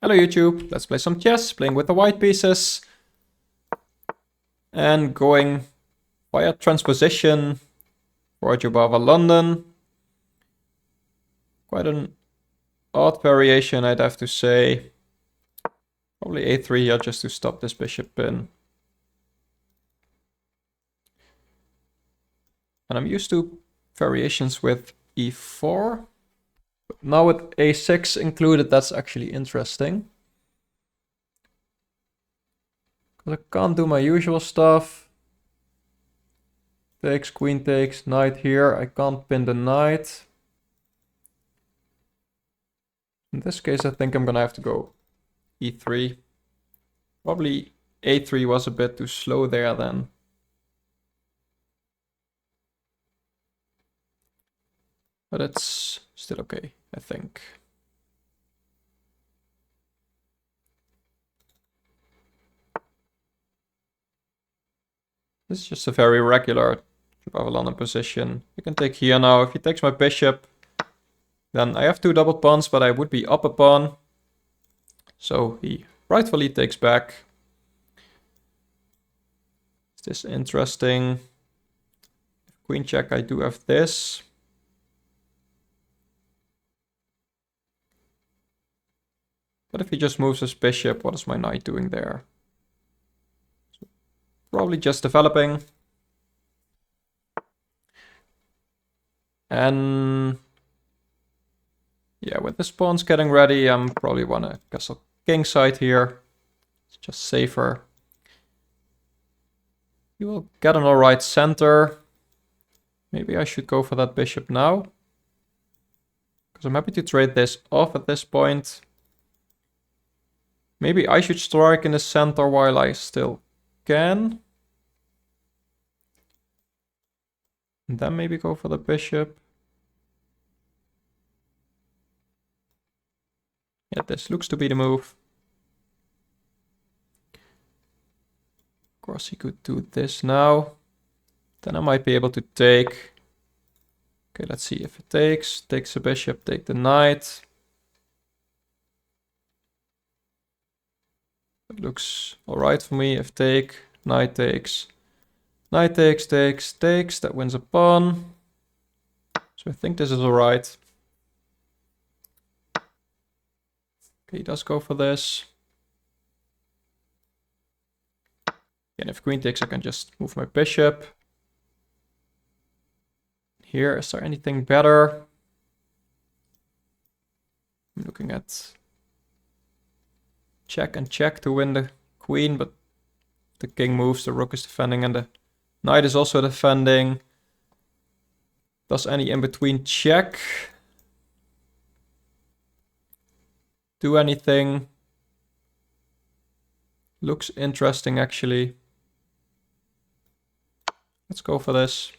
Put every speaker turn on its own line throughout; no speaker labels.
Hello YouTube, let's play some chess, playing with the white pieces. And going via transposition for Jobava London. Quite an odd variation, I'd have to say. Probably a3 here just to stop this bishop pin. And I'm used to variations with e4. But now with a6 included, that's actually interesting. Because I can't do my usual stuff. Takes, queen takes, knight here. I can't pin the knight. In this case, I think I'm gonna have to go e3. Probably a3 was a bit too slow there then. But it's still okay, I think. This is just a very regular Jobava London position. You can take here now. If he takes my bishop, then I have two double pawns, but I would be up a pawn. So he rightfully takes back. Is this interesting? Queen check, I do have this. But if he just moves his bishop, what is my knight doing there? So probably just developing. And yeah, with this pawn's getting ready, I'm probably wanna castle king side here. It's just safer. You will get an alright center. Maybe I should go for that bishop now. Because I'm happy to trade this off at this point. Maybe I should strike in the center while I still can. And then maybe go for the bishop. Yeah, this looks to be the move. Of course, he could do this now. Then I might be able to take. Okay, let's see if it takes. Takes the bishop, take the knight. It looks alright for me. If take, knight takes. Knight takes, takes, takes. That wins a pawn. So I think this is alright. Okay, he does go for this. And if queen takes, I can just move my bishop. Here, is there anything better? I'm looking at check and check to win the queen, but the king moves, the rook is defending, and the knight is also defending. Does any in-between check do anything? Looks interesting, actually. Let's go for this.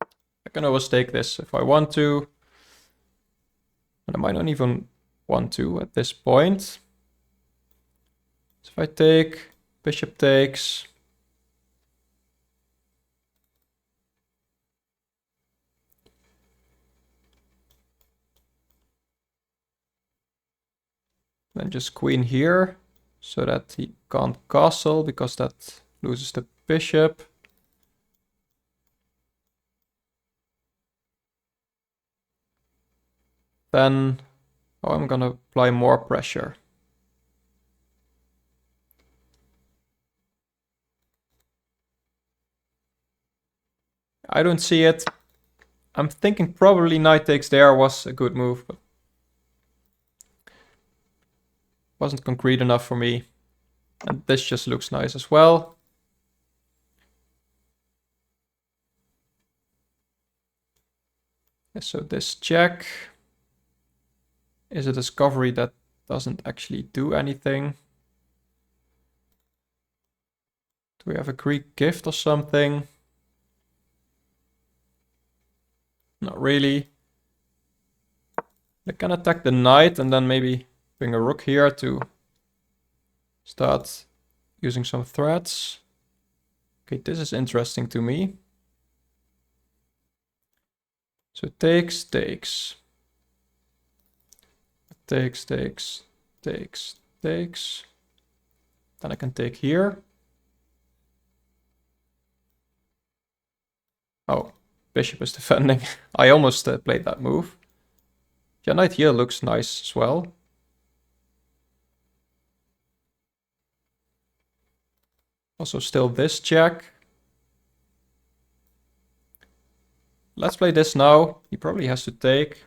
I can always take this if I want to. And I might not even want to at this point. So if I take, bishop takes. Then just queen here, so that he can't castle, because that loses the bishop. Then I'm gonna apply more pressure. I don't see it. I'm thinking probably knight takes there was a good move, but wasn't concrete enough for me. And this just looks nice as well. Yeah, so this check is a discovery that doesn't actually do anything. Do we have a Greek gift or something? Not really. I can attack the knight and then maybe bring a rook here to start using some threats. Okay, this is interesting to me. So takes, takes. takes, takes, takes, takes. Then I can take here. Oh, bishop is defending. I almost played that move. Yeah, knight here looks nice as well. Also still this check. Let's play this now. He probably has to take.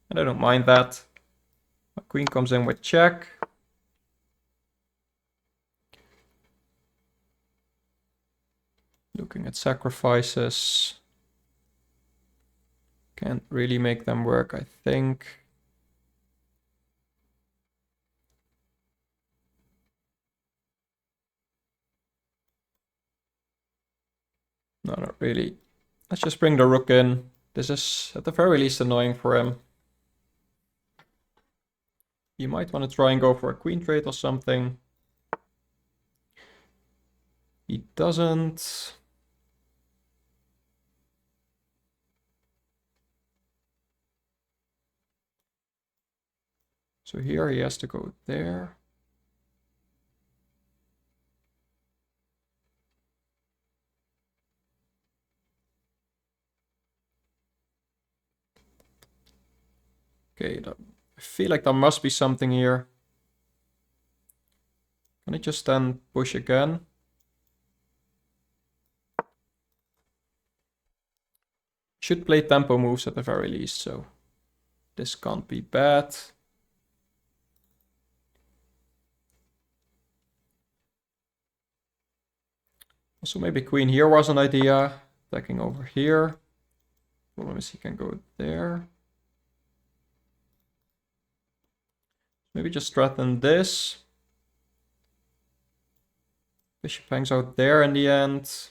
And I don't mind that. My queen comes in with check. Looking at sacrifices. Can't really make them work, I think. No, not really. Let's just bring the rook in. This is at the very least annoying for him. He might want to try and go for a queen trade or something. He doesn't. So here he has to go there. Okay, I feel like there must be something here. Can I just then push again? Should play tempo moves at the very least, so this can't be bad. Also maybe queen here was an idea. Attacking over here. Problem is he can go there. Maybe just threaten this. Bishop hangs out there in the end.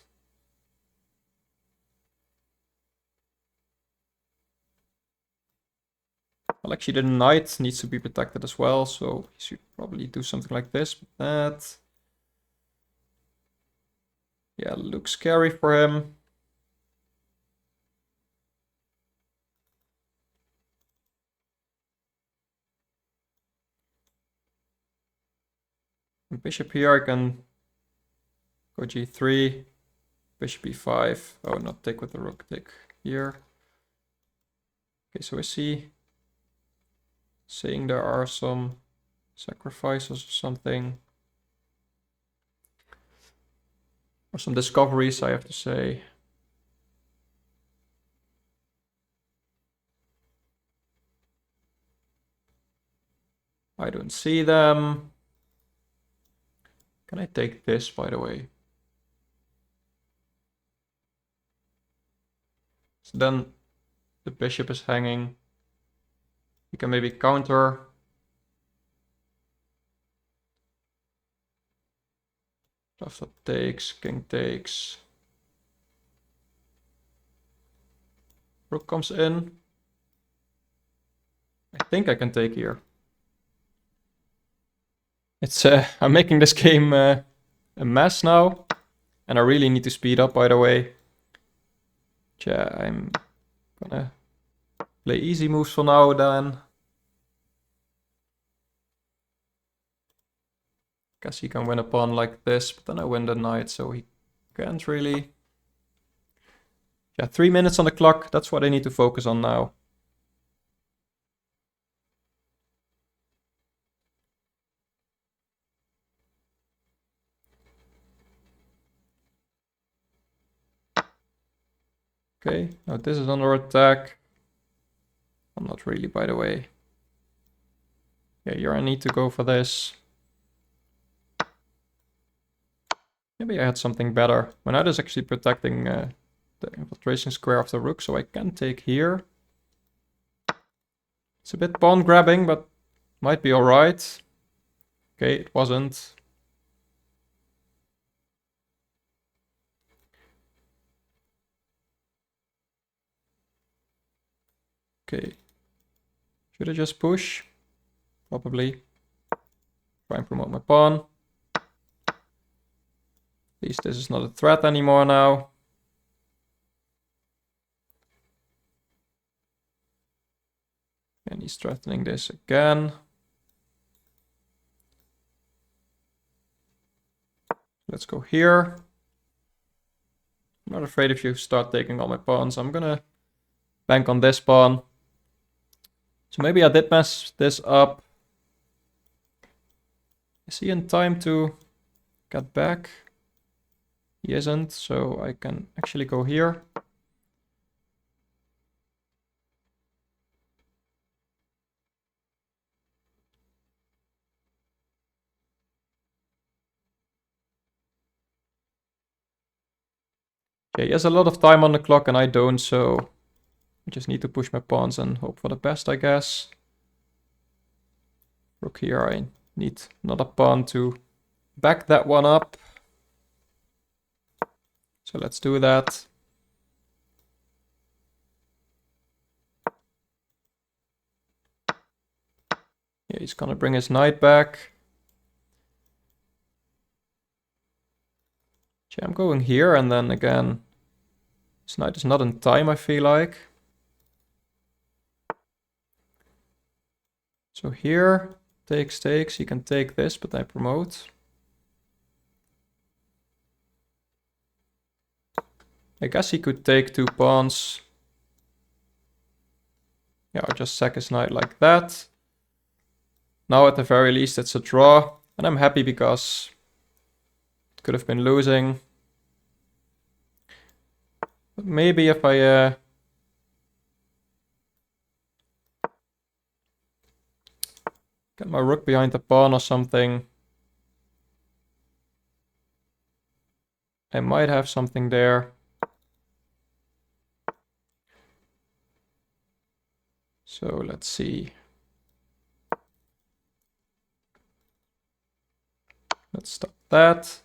Well, actually the knight needs to be protected as well, so he should probably do something like this, but that... Yeah, looks scary for him. And bishop here, I can go g3, bishop e5. Oh, not take with the rook, take here. Okay, so is he saying there are some sacrifices or something? Or some discoveries, I have to say. I don't see them. Can I take this, by the way? So then the bishop is hanging. You can maybe counter. After takes, king takes. Rook comes in. I think I can take here. It's I'm making this game a mess now. And I really need to speed up, by the way. Yeah, I'm gonna play easy moves for now then. Guess he can win a pawn like this, but then I win the knight, so he can't really. Yeah, 3 minutes on the clock. That's what I need to focus on now. Okay, now this is under attack. Well, not really, by the way. Yeah, here I need to go for this. Maybe I had something better. My knight is actually protecting the infiltration square of the rook, so I can take here. It's a bit pawn grabbing, but might be alright. Okay, it wasn't. Okay. Should I just push? Probably. Try and promote my pawn. At least this is not a threat anymore now. And he's threatening this again. Let's go here. I'm not afraid if you start taking all my pawns. I'm gonna bank on this pawn. So maybe I did mess this up. Is he in time to get back? He isn't, so I can actually go here. Okay, he has a lot of time on the clock and I don't, so I just need to push my pawns and hope for the best, I guess. Rook here, I need another pawn to back that one up. So let's do that. Yeah, he's gonna bring his knight back. Okay, I'm going here and then again, this knight is not in time, I feel like. So here, takes, he can take this, but I promote. I guess he could take 2 pawns. Yeah, I'll just sack his knight like that. Now at the very least it's a draw, and I'm happy because it could have been losing. But maybe if I get my rook behind the pawn or something, I might have something there. So let's see. Let's stop that.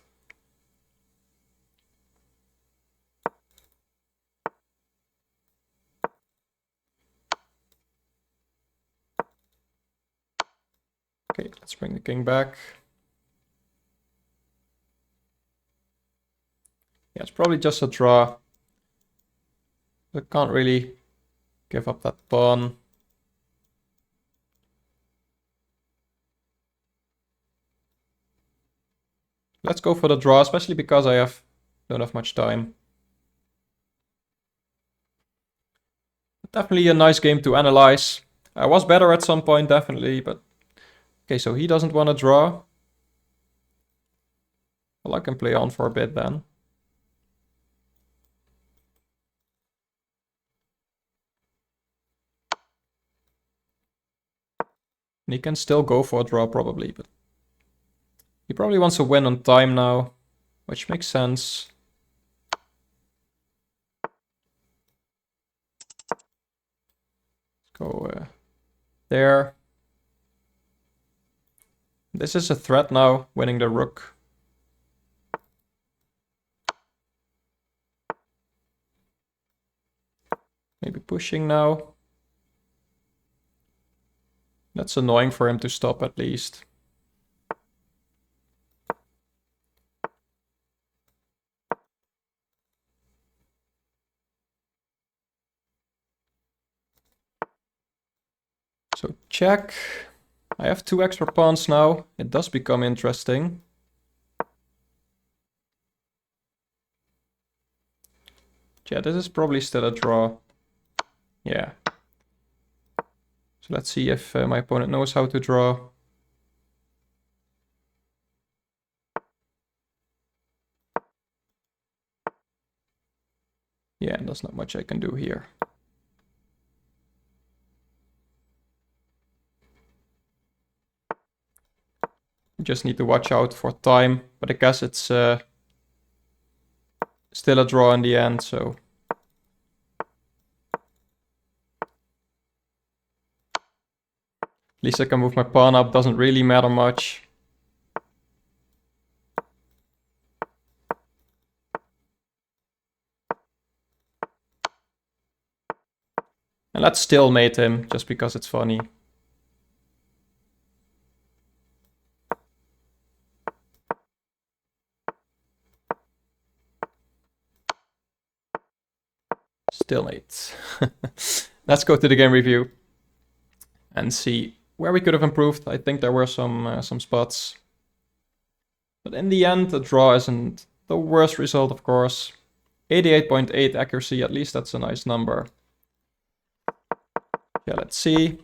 Okay, let's bring the king back. Yeah, it's probably just a draw. I can't really give up that pawn. Let's go for the draw, especially because I don't have much time. Definitely a nice game to analyze. I was better at some point, definitely, but... Okay, so he doesn't want to draw. Well, I can play on for a bit then. And he can still go for a draw probably, but... He probably wants to win on time now, which makes sense. Let's go there. This is a threat now, winning the rook. Maybe pushing now. That's annoying for him to stop at least. So check. I have 2 extra pawns now. It does become interesting. Yeah, this is probably still a draw. Yeah. So let's see if my opponent knows how to draw. Yeah, and there's not much I can do here. You just need to watch out for time, but I guess it's still a draw in the end, so... At least I can move my pawn up, doesn't really matter much. And let's stalemate him, just because it's funny. Stalemate. Let's go to the game review. and see where we could have improved. I think there were some spots. But in the end, the draw isn't the worst result, of course. 88.8 accuracy, at least that's a nice number. Yeah, let's see.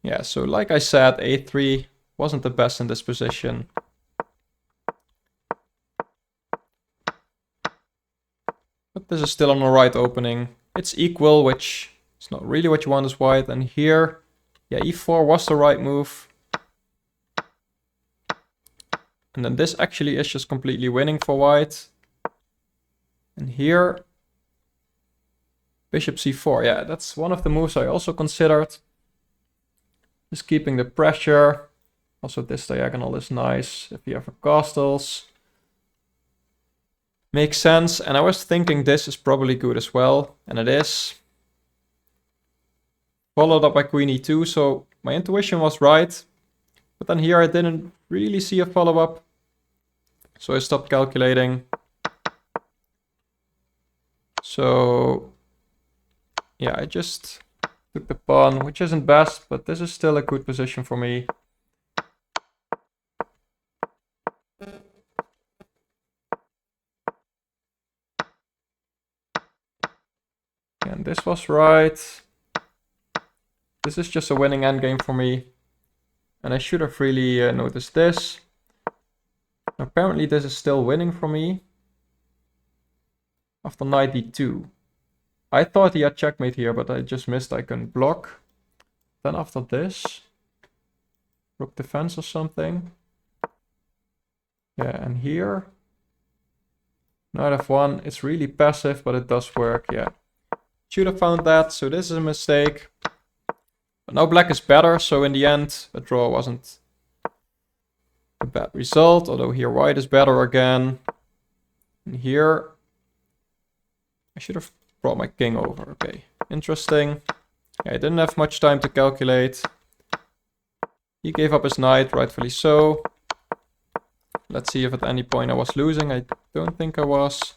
Yeah, so like I said, a3 wasn't the best in this position. But this is still an alright opening. It's equal, which is not really what you want as white. And here, yeah, e4 was the right move. And then this actually is just completely winning for white. And here, bishop c4. Yeah, that's one of the moves I also considered. Just keeping the pressure. Also, this diagonal is nice if you have castles. Makes sense. And I was thinking this is probably good as well. And it is. Followed up by queen e2. So my intuition was right. But then here I didn't really see a follow-up. So I stopped calculating. So yeah, I just took the pawn, which isn't best, but this is still a good position for me. And this was right. This is just a winning endgame for me. And I should have really noticed this. Apparently this is still winning for me. After knight d2. I thought he had checkmate here, but I just missed. I can block. Then after this, rook defense or something. Yeah, and here, knight f1. It's really passive, but it does work. Yeah, should have found that. So this is a mistake. But now black is better. So in the end, a draw wasn't a bad result. Although here white is better again. And here, I should have brought my king over. Okay, interesting. Yeah, I didn't have much time to calculate. He gave up his knight, rightfully so. Let's see if at any point I was losing. I don't think I was.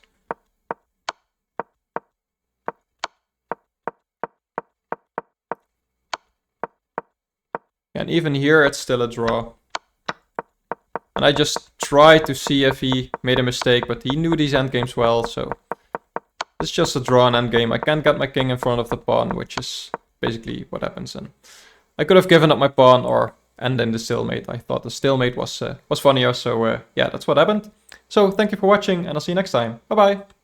And even here it's still a draw. And I just tried to see if he made a mistake, but he knew these endgames well, so it's just a draw and endgame. I can't get my king in front of the pawn, which is basically what happens. And I could have given up my pawn or end in the stalemate. I thought the stalemate was funnier, so yeah, that's what happened. So thank you for watching, and I'll see you next time. Bye bye.